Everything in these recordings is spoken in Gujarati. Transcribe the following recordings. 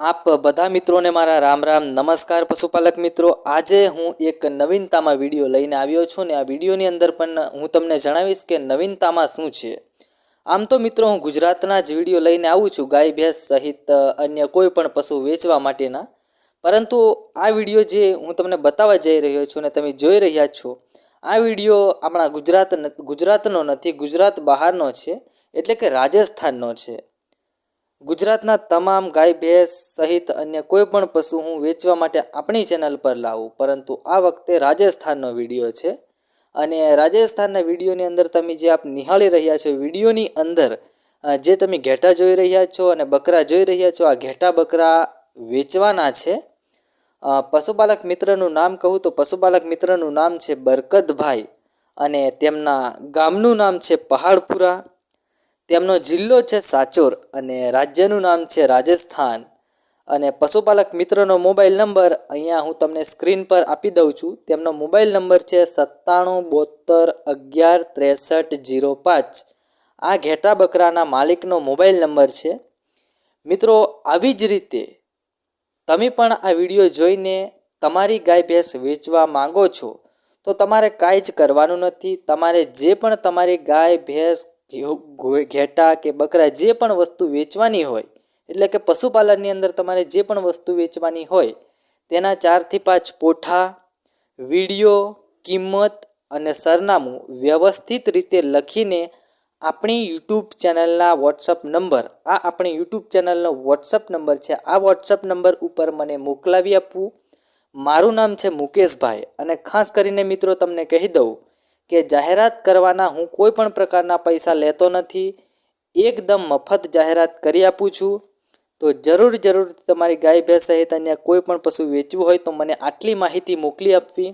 आप બધા મિત્રોને મારા રામ રામ નમસ્કાર પશુપાલક મિત્રો। આજે હું એક નવીનતામાં વિડીયો લઈને આવ્યો છું ને આ વિડીયોની અંદર પણ હું તમને જણાવીશ કે નવીનતામાં શું છે। આમ તો મિત્રો હું ગુજરાતના જ વિડીયો લઈને આવું છું ગાય ભેંસ સહિત અન્ય કોઈ પણ પશુ વેચવા માટેના, પરંતુ આ વિડીયો જે હું તમને બતાવવા જઈ રહ્યો છું ને તમે જોઈ રહ્યા છો આ વિડીયો આપણા ગુજરાતનો નથી, ગુજરાત બહારનો છે, એટલે કે રાજસ્થાનનો છે। ગુજરાતના તમામ ગાય ભેંસ સહિત અન્ય કોઈ પણ પશુ હું વેચવા માટે આપણી ચેનલ પર લાવું, પરંતુ આ વખતે રાજસ્થાનનો વિડીયો છે અને રાજસ્થાનના વિડીયોની અંદર તમે જે આપ નિહાળી રહ્યા છો વિડીયોની અંદર જે તમે ઘેટા જોઈ રહ્યા છો અને બકરા જોઈ રહ્યા છો, આ ઘેટા બકરા વેચવાના છે। પશુપાલક મિત્રનું નામ કહું તો પશુપાલક મિત્રનું નામ છે બરકતભાઈ અને તેમના ગામનું નામ છે પહાડપુરા, તેમનો જિલ્લો છે સાચોર અને રાજ્યનું નામ છે રાજસ્થાન। અને પશુપાલક મિત્રનો મોબાઈલ નંબર અહીંયા હું તમને સ્ક્રીન પર આપી દઉં છું। તેમનો મોબાઈલ નંબર છે 9772116305। આ ઘેટા બકરાના માલિકનો મોબાઈલ નંબર છે। મિત્રો આવી જ રીતે તમે પણ આ વિડીયો જોઈને તમારી ગાય ભેંસ વેચવા માંગો છો તો તમારે કાંઈ જ કરવાનું નથી। તમારે જે પણ તમારી ગાય ભેંસ ઘેટા કે બકરા જે પણ વસ્તુ વેચવાની હોય, એટલે કે પશુપાલનની અંદર તમારે જે પણ વસ્તુ વેચવાની હોય તેના 4 થી 5 પોઠા, વિડીયો, કિંમત અને સરનામું વ્યવસ્થિત રીતે લખીને આપણી યુટ્યુબ ચેનલના વોટ્સઅપ નંબર, આ આપણી યુટ્યુબ ચેનલનો વોટ્સઅપ નંબર છે, આ વોટ્સઅપ નંબર ઉપર મને મોકલાવી આપવું। મારું નામ છે મુકેશભાઈ અને ખાસ કરીને મિત્રો તમને કહી દઉં કે જાહેરાત કરવાના હું કોઈ પણ પ્રકારના પૈસા લેતો નથી, એકદમ મફત જાહેરાત કરી આપું છું। તો જરૂર તમારી ગાય ભેંસ સહિત અન્ય કોઈ પણ પશુ વેચવું હોય તો મને આટલી માહિતી મોકલી આપવી।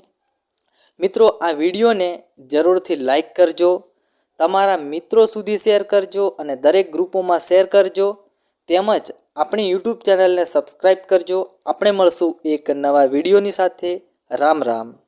મિત્રો આ વિડીયોને જરૂરથી લાઈક કરજો, તમારા મિત્રો સુધી શેર કરજો અને દરેક ગ્રુપોમાં શેર કરજો, તેમજ આપણી યુટ્યુબ ચેનલને સબસ્ક્રાઈબ કરજો। આપણે મળશું એક નવા વિડીયોની સાથે। રામ રામ।